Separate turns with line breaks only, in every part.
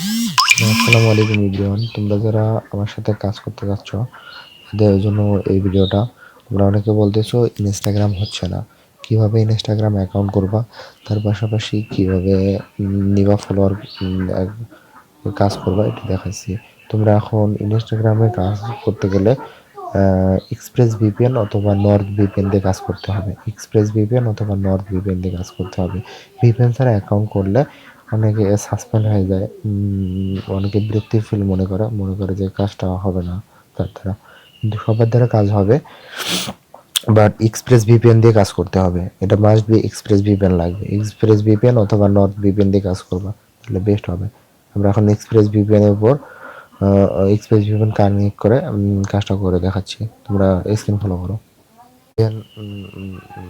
আসসালামু আলাইকুম এভরিওয়ান, তোমরা যারা আমার সাথে কাজ করতে যাচ্ছ তাদের জন্য এই ভিডিওটা। তোমরা অনেকে বলতেছো ইনস্টাগ্রাম হচ্ছে না, কিভাবে ইনস্টাগ্রাম অ্যাকাউন্ট করবা, তার পাশাপাশি কিভাবে নিবা ফলোয়ার কাজ করবা এটা দেখাচ্ছি। তোমরা এখন ইনস্টাগ্রামে কাজ করতে গেলে এক্সপ্রেস ভিপিএন অথবা নর্থ ভিপিএন দিয়ে কাজ করতে হবে। এক্সপ্রেস ভিপিএন অথবা নর্থ ভিপিএন দিয়ে কাজ করতে হবে। ভিপিএন ছাড়া অ্যাকাউন্ট করলে অনেকে সাসপেন্ড হয়ে যায়, অনেকে বিরক্তি ফিল মনে করে যে কাজটা হবে না তার দ্বারা, কিন্তু সবার দ্বারা কাজ হবে। বাট এক্সপ্রেস ভিপিএন দিয়ে কাজ করতে হবে, এটা মাস্ট বি এক্সপ্রেস ভিপিএন লাগবে। এক্সপ্রেস ভিপিএন অথবা নর্থ ভিপিএন দিয়ে কাজ করবা, তাহলে বেস্ট হবে। আমরা এখন এক্সপ্রেস ভিপিএন এর উপর এক্সপ্রেস ভিপিএন কানেক্ট করে কাজটা করে দেখাচ্ছি। তোমরা স্ক্রিন ফলো করো।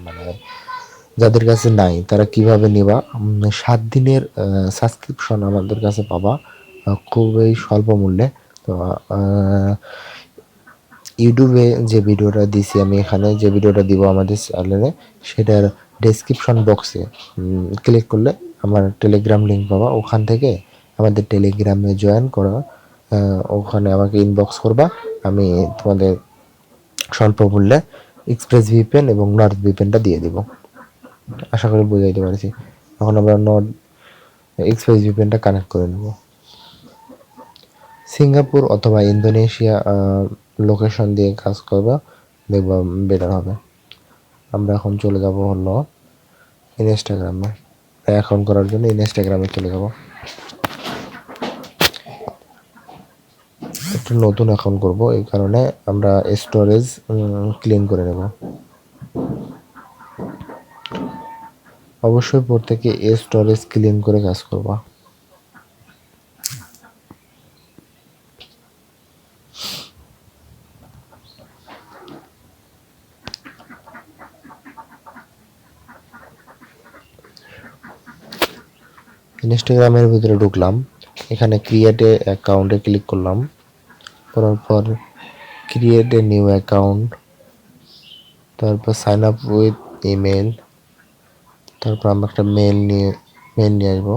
মানে যাদের কাছে নাই তারা কিভাবে নিবা, 7 দিনের সাবস্ক্রিপশন আমাদের কাছে পাবা খুবই স্বল্প মূল্যে। তো ইউটিউবে যে ভিডিওটা দিছি, আমি এখানে যে ভিডিওটা দিব আমাদের চ্যানেলে, সেটার ডেসক্রিপশন বক্সে ক্লিক করলে আমার টেলিগ্রাম লিঙ্ক পাবা। ওখান থেকে আমাদের টেলিগ্রামে জয়েন করা, ওখানে আমাকে ইনবক্স করবা, আমি তোমাদের স্বল্প মূল্যে এক্সপ্রেস ভিপিএন এবং নর্থ ভিপিএনটা দিয়ে দিব। আশা করি বুঝাইতে পারছি। এখন আমরা নর্থ এক্সপ্রেস ভিপিএনটা কানেক্ট করে নেব। সিঙ্গাপুর অথবা ইন্দোনেশিয়া লোকেশন দিয়ে কাজ করবা, দেখবা বেটার হবে। আমরা এখন চলে যাব হলো ইনস্টাগ্রামে। অ্যাকাউন্ট করার জন্য ইনস্টাগ্রামে চলে যাব। একটা নতুন অ্যাকাউন্ট করব, এই কারণে আমরা স্টোরেজ ক্লিন করে নেব। অবশ্যই প্রত্যেকে স্টোরেজ ক্লিন করে কাজ করবা। ইনস্টাগ্রামের ভিতরে ঢুকলাম, এখানে ক্রিয়েট এ অ্যাকাউন্টে ক্লিক করলাম, করার পর ক্রিয়েট এ নিউ অ্যাকাউন্ট, তারপর সাইন আপ উইথ ইমেল, তারপর আমরা একটা মেল নিয়ে আসবো।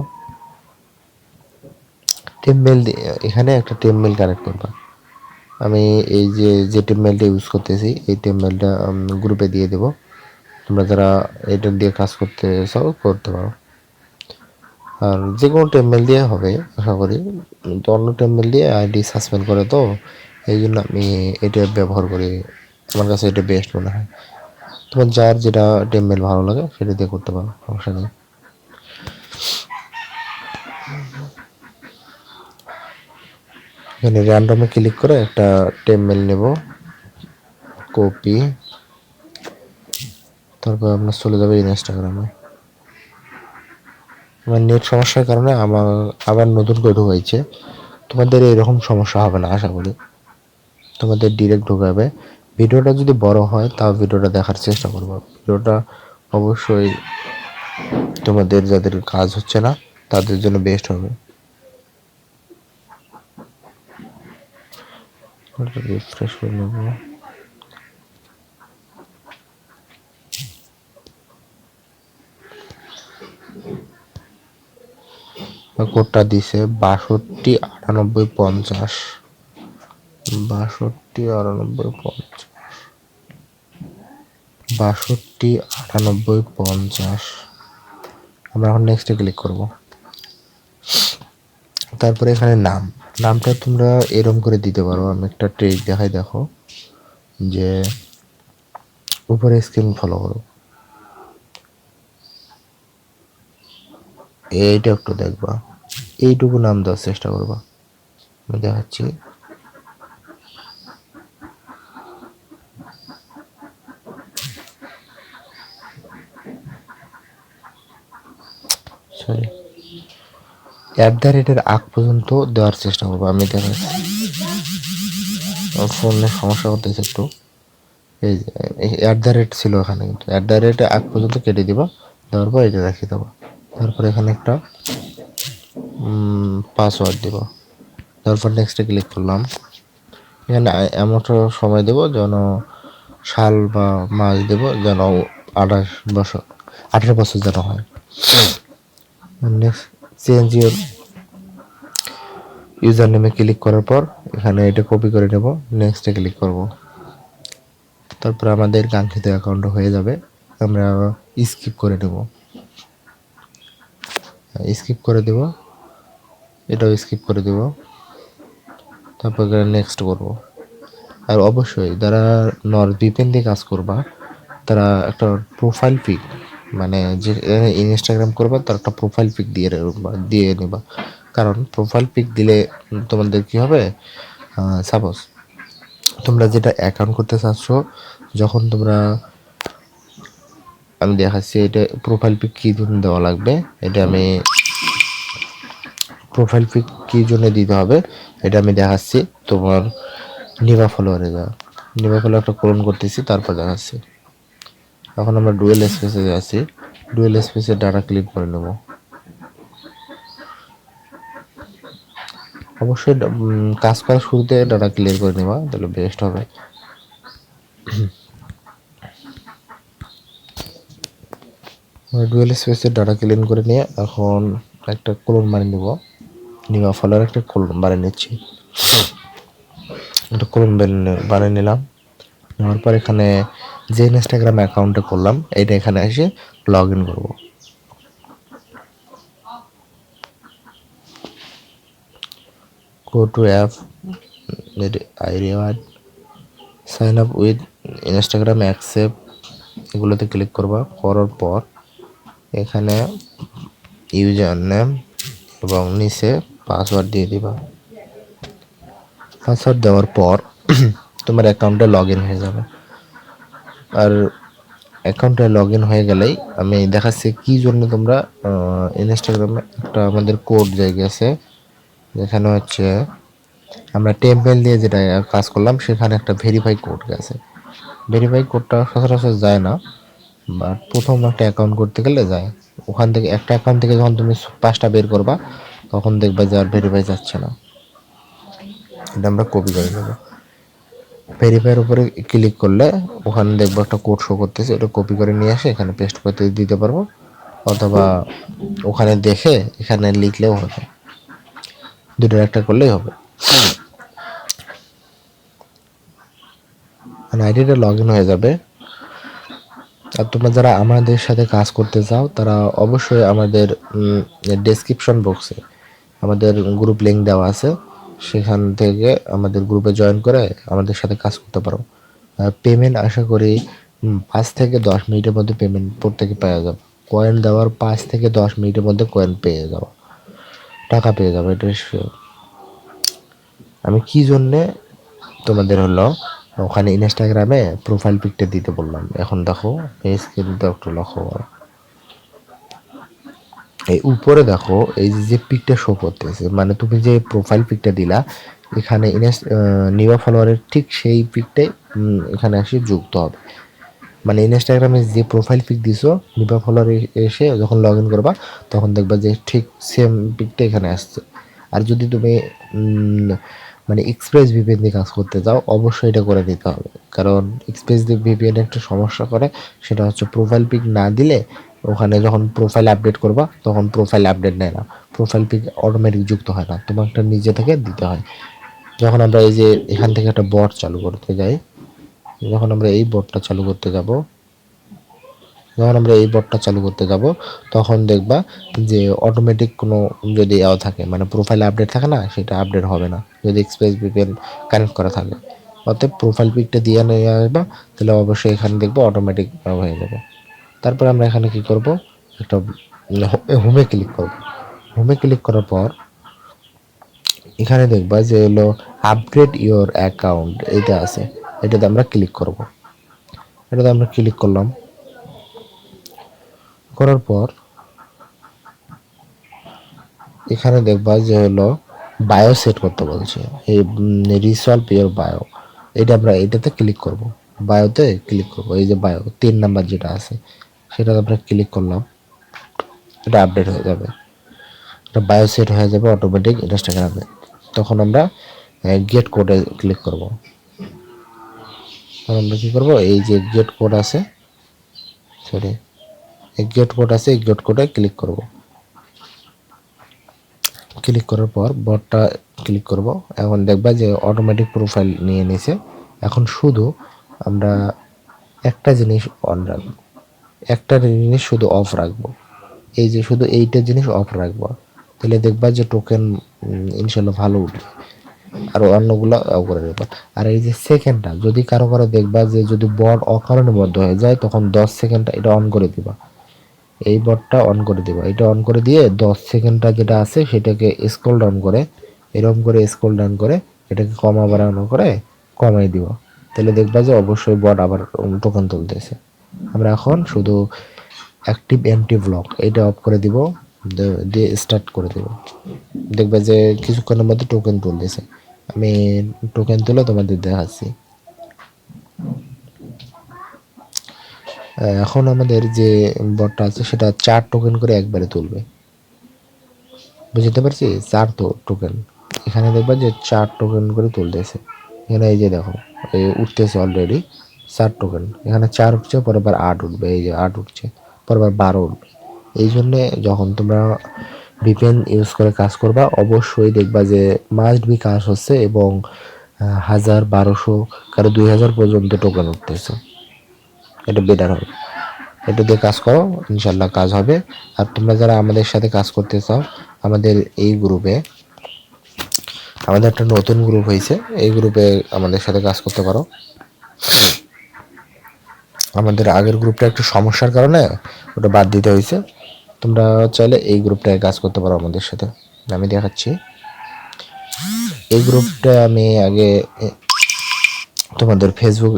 টেমমেল এখানে একটা টেমমেল কানেক্ট করবা। আমি এই যে টেমমেলটা ইউজ করতেছি, এই টেমমেলটা গ্রুপে দিয়ে দেব। তোমরা যারা এটা দিয়ে কাজ করতে চাও করতে পারো, আর যে কোনো টেমমেল দিয়ে হবে আশা করি। তো অন্য টেমমেল দিয়ে আইডি সাসপেন্ড করে, তো এই জন্য আমি এটা ব্যবহার করি। আমার কাছে এটা বেস্ট মনে হয়। তোমার যার যেটা টেমমেল ভালো লাগে সেটা দিয়ে করতে পারো, সমস্যা নেই। এখানে র্যান্ডমে ক্লিক করে একটা টেমমেল নেব, কপি, তারপর আমরা চলে যাবে ইনস্টাগ্রামে। আমার নেট সমস্যার কারণে আমার আবার নতুন করে ঢুকাইছে। তোমাদের এরকম সমস্যা হবে না আশা করি, তোমাদের ডিরেক্ট ঢুকাবে। ভিডিওটা যদি বড় হয় তাও ভিডিওটা দেখার চেষ্টা করবো। ভিডিওটা অবশ্যই তোমাদের যাদের কাজ হচ্ছে না তাদের জন্য বেস্ট হবে। রিফ্রেশ করে নেব। কোডটা দিছে 62 98 50, 62 98 50। আমরা এখন নেক্সটে ক্লিক করব। তারপরে এখানে নামটা তোমরা এরম করে দিতে পারো। আমি একটা ট্রিক দেখাই, দেখো যে উপরে স্ক্রিন ফলো করো, এইটা একটু দেখবা, এইটুকু নাম দেওয়ার চেষ্টা করবা। আমি দেখাচ্ছি। সরি, @ আগ পর্যন্ত দেওয়ার চেষ্টা করবো। আমি দেখাচ্ছি, ফোনে সমস্যা করতেছে একটু। এই ছিল এখানে, কিন্তু আগ পর্যন্ত কেটে দিবা, দেওয়ার পর এটা রেখে দেবো। তারপর এখানে একটা পাসওয়ার্ড দিব, তারপর নেক্সটে ক্লিক করলাম। এখানে এমন একটা সময় দেবো যেন সাল বা মাস দেব, যেন 28 বছর 18 বছর যেন হয়। নেক্সট চেঞ্জ ইউর ইউজার নেমে ক্লিক করার পর এখানে এটা কপি করে নেব, নেক্সটে ক্লিক করব। তারপর আমাদের কাঙ্ক্ষিত অ্যাকাউন্ট হয়ে যাবে। আমরা স্কিপ করে দেব, স্কিপ করে দেব, এটাও স্কিপ করে দেব। তারপর নেক্সট করব। আর অবশ্যই যারা ভিপিএন দিয়ে কাজ করবা তারা একটা প্রোফাইল পিক, মানে যে ইনস্টাগ্রাম করবা তার একটা প্রোফাইল পিক দিয়ে নেবা। কারণ প্রোফাইল পিক দিলে তোমাদের কি হবে, সাপোজ তোমরা যেটা অ্যাকাউন্ট করতে চাচ্ছ, যখন তোমরা, আমি দেখাচ্ছি এটা প্রোফাইল পিক কী জন্য দেওয়া লাগবে, এটা আমি প্রোফাইল পিক কী জন্য দিতে হবে এটা আমি দেখাচ্ছি। তোমার নিভা ফলোয়ারে যাও, নিভা ফলোয়ারটা ক্লোন করতেছি, তারপর দেখাচ্ছি। এখন আমরা ডুয়েল স্পেসে আছি, ডুয়েল স্পেসে ডাটা ক্লিক করে নেব। অবশ্যই কাজ করার শুরুতে ডাটা ক্লিয়ার করে নেবা, তাহলে বেস্ট হবে। ডুয়েল স্পেসে ডাটা ক্লিন করে নিয়ে এখন একটা ক্লোন বানিয়ে নেব। নিভা ফলোয়ার একটা ক্লোন বানিয়ে নিচ্ছি, একটা ক্লোন বানিয়ে নিলাম। নেওয়ার পর এখানে যে ইনস্টাগ্রাম অ্যাকাউন্টে করলাম এটা এখানে এসে লগ ইন করবো। Go to app, I reward, sign up with Instagram accept, এগুলোতে ক্লিক করবা। করার পর এখানে ইউজার নেম এবং নিচে পাসওয়ার্ড দিয়ে দিবা। পাসওয়ার্ড দেওয়ার পর তোমার অ্যাকাউন্টে লগ ইন হয়ে যাবে। আর অ্যাকাউন্টে লগ ইন হয়ে গেলেই আমি দেখাচ্ছি কি জন্য তোমরা ইনস্টাগ্রামে একটা আমাদের কোড জায়গা আছে, যেখানে হচ্ছে আমরা টেম্পেল দিয়ে যেটা কাজ করলাম সেখানে একটা ভেরিফাই কোড গেছে। ভেরিফাই কোডটা সচরাচর যায় না, বাট প্রথম একটা অ্যাকাউন্ট করতে গেলে যায়। ওখান থেকে একটা অ্যাকাউন্ট থেকে যখন তুমি 5টা বের করবা তখন দেখবা যে আর ভেরিফাই যাচ্ছে না। এটা আমরা কপি করে নেব। ভেরিফাইয়ের উপরে ক্লিক করলে ওখানে দেখবো একটা কোড শো করতেছে, এটা কপি করে নিয়ে আসে এখানে পেস্ট করতে দিতে পারবো, অথবা ওখানে দেখে এখানে লিখলেও হবে, দুটোর একটা করলেই হবে। মানে আইডিটা লগ ইন হয়ে যাবে। আর তোমরা যারা আমাদের সাথে কাজ করতে চাও তারা অবশ্যই আমাদের ডেসক্রিপশন বক্সে আমাদের গ্রুপ লিঙ্ক দেওয়া আছে, সেখান থেকে আমাদের গ্রুপে জয়েন করে আমাদের সাথে কাজ করতে পারো। পেমেন্ট আশা করি 5 থেকে 10 মিনিটের মধ্যে পেমেন্ট প্রত্যেকে পেয়ে যাবে। কয়েন দেওয়ার 5 থেকে 10 মিনিটের মধ্যে কয়েন পেয়ে যাবো, টাকা পেয়ে যাবো, এটা sure। আমি কি জন্যে তোমাদের হলো ওখানে ইনস্টাগ্রামে প্রোফাইল পিকটা দিতে বললাম, এখন দেখো এই স্ক্রিনটা একটু লক্ষ্য করো, এই উপরে দেখো এই যে পিকটা শো করতেছে, মানে তুমি যে প্রোফাইল পিকটা দিলা এখানে নিবা ফলোয়ারের ঠিক সেই পিকটাই এখানে এসে যুক্ত হবে। মানে ইনস্টাগ্রামে যে প্রোফাইল পিক দিছো নিবা ফলোয়ারে এসে যখন লগ ইন করবা তখন দেখবা যে ঠিক সেম পিকটা এখানে আসছে। আর যদি তুমি মানে এক্সপ্রেস ভিপিএন দিয়ে কাজ করতে যাও অবশ্যই এটা করে দিতে হবে, কারণ এক্সপ্রেস ভিপিএন একটা সমস্যা করে, সেটা হচ্ছে প্রোফাইল পিক না দিলে ওখানে যখন প্রোফাইল আপডেট করবা তখন প্রোফাইল আপডেট নেয় না, প্রোফাইল পিক অটোমেটিক যুক্ত হয় না, তোমাকে নিজে থেকে দিতে হয়। যখন আমরা এই যে এখান থেকে একটা বট চালু করতে যাই, যখন আমরা এই বটটা চালু করতে যাব, তখন দেখবা যে অটোমেটিক কোনো যদি থাকে মানে প্রোফাইল আপডেট থাকে না, সেটা আপডেট হবে না যদি এক্সপ্রেস ভিপিএন কানেক্ট করা থাকে। অতএব প্রোফাইল পিকটা দিয়ে নিয়ে আসবা, তাহলে অবশ্যই এখানে দেখবো অটোমেটিক হয়ে যাবে। তারপর আমরা এখানে কি করব, একটা হোমে ক্লিক করব। হোমে ক্লিক করার পর এখানে দেখবা যে হলো আপগ্রেড ইওর অ্যাকাউন্ট, এটা আছে, এটাতে আমরা ক্লিক করব। এটাতে আমরা ক্লিক করলাম, করার পর এখানে দেখবা যে হলো বায়ো সেট করতে বলছে, এই রিসলভ ইওর বায়ো, এটা আমরা এটাতে ক্লিক করব। বায়োতে ক্লিক করব, এই যে বায়ো 3 নাম্বার যেটা আছে সেটাতে আমরা ক্লিক করলাম, এটা আপডেট হয়ে যাবে, এটা বায়ো সেট হয়ে যাবে অটোমেটিক ইনস্টাগ্রামে। তখন আমরা গেট কোডে ক্লিক করব। তখন আমরা কী করবো, এই যে গেট কোড আছে, সরি এই গেট কোড আছে, এই গেট কোডে ক্লিক করব। ক্লিক করার পর বটটা ক্লিক করব। এখন দেখবা যে অটোমেটিক প্রোফাইল নিয়ে নিছে। এখন শুধু আমরা একটা জিনিস অন রাখবো, একটা জিনিস শুধু অফ রাখবো, এই যে শুধু এইটা জিনিস অফ রাখবো, তাহলে দেখবা যে টোকেন ইনশাল্লাহ ভালো উঠবে। আর অন্যগুলো করে দেবো। আর এই যে সেকেন্ডটা যদি কারো কারো দেখবা যে যদি বট অকারণে বন্ধ হয়ে যায়, তখন 10 সেকেন্ডটা এটা অন করে দিবা। এই বটটা অন করে দিবা, এটা অন করে দিয়ে 10 সেকেন্ডটা যেটা আছে সেটাকে স্ক্রল ডাউন করে, এরকম করে স্ক্রল ডাউন করে এটাকে কমা বাড়ানো করে কমাই দিব। তাহলে দেখবা যে অবশ্যই বট আবার টোকেন তুলতেছে। আমরা এখন শুধু অ্যাক্টিভ এমটি ব্লক এটা অফ করে দিব, দিয়ে স্টার্ট করে দেব। দেখবে যে কিছুক্ষণের মধ্যে টোকেন তুলতেছে। আমি টোকেন তুলে তোমাদের দেখাচ্ছি। এখন আমাদের যে বটটা আছে সেটা 4 টোকেন করে একবারে তুলবে, বুঝতে পারছি? 4 টোকেন এখানে দেখবা যে 4 টোকেন করে তুলতেছে। এখানে এই যে দেখো এই উঠতেছে অলরেডি 4 টোকেন, এখানে 4 উঠছে, পরে আবার 8 উঠবে, এই যে 8 উঠছে, পরে আবার 12 উঠবে। এই জন্যে যখন তোমরা ভিপিএন ইউজ করে কাজ করবা অবশ্যই দেখবা যে মাস্ট বি কাজ হচ্ছে এবং 1000, 1200, কারো 2000 পর্যন্ত টোকেন উঠতেছে। এটা বেটার হবে, এটা দিয়ে কাজ করো, ইনশাল্লাহ কাজ হবে। আর তোমরা যারা আমাদের সাথে কাজ করতে চাও, আমাদের এই গ্রুপে, আমাদের একটা নতুন গ্রুপ হয়েছে, এই গ্রুপে আমাদের সাথে কাজ করতে পারো। আমাদের আগের গ্রুপটা একটু সমস্যার কারণে ওটা বাদ দিতে হয়েছে। তোমরা চাইলে এই গ্রুপটায় কাজ করতে পারো আমাদের সাথে। আমি দেখাচ্ছি, এই গ্রুপটা আমি আগে তোমাদের ফেসবুক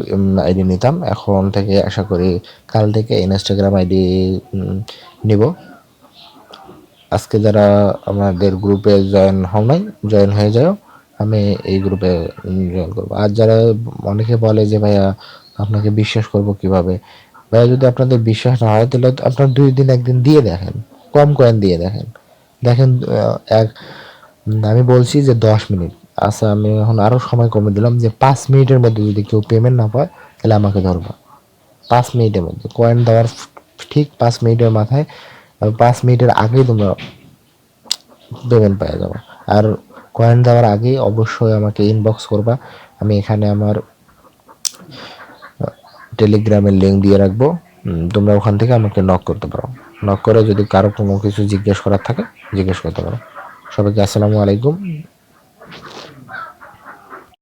আইডি নিতাম, এখন থেকে আশা করি কাল থেকে ইনস্টাগ্রাম আইডি নিব। আজকে যারা আমাদের গ্রুপে জয়েন হও নাই, জয়েন হয়ে যাও, আমি এই গ্রুপে জয়েন করবো। আর যারা অনেকে বলে যে ভাইয়া আপনাকে বিশ্বাস করব কিভাবে, ভাইয়া যদি আপনাদের বিশ্বাস না হয় তাহলে আপনার 2 দিন 1 দিন দিয়ে দেখেন, কম কয়েন দিয়ে দেখেন। দেখেন আমি বলছি যে 10 মিনিট, আচ্ছা আমি এখন আরও সময় কমে দিলাম যে 5 মিনিটের মধ্যে যদি কেউ পেমেন্ট না পায় তাহলে আমাকে ধরবা। 5 মিনিটের মধ্যে কয়েন দেওয়ার ঠিক 5 মিনিটের মাথায়, 5 মিনিটের আগেই তোমরা পেমেন্ট পেয়ে যাবো। আর কয়েন দেওয়ার আগেই অবশ্যই আমাকে ইনবক্স করবা, আমি এখানে আমার টেলিগ্রামের লিঙ্ক দিয়ে রাখবো, তোমরা ওখান থেকে আমাকে নক করতে পারো। নক করে যদি কারো কোনো কিছু জিজ্ঞেস করার থাকে জিজ্ঞেস করতে পারো। সবাইকে আসসালামু আলাইকুম।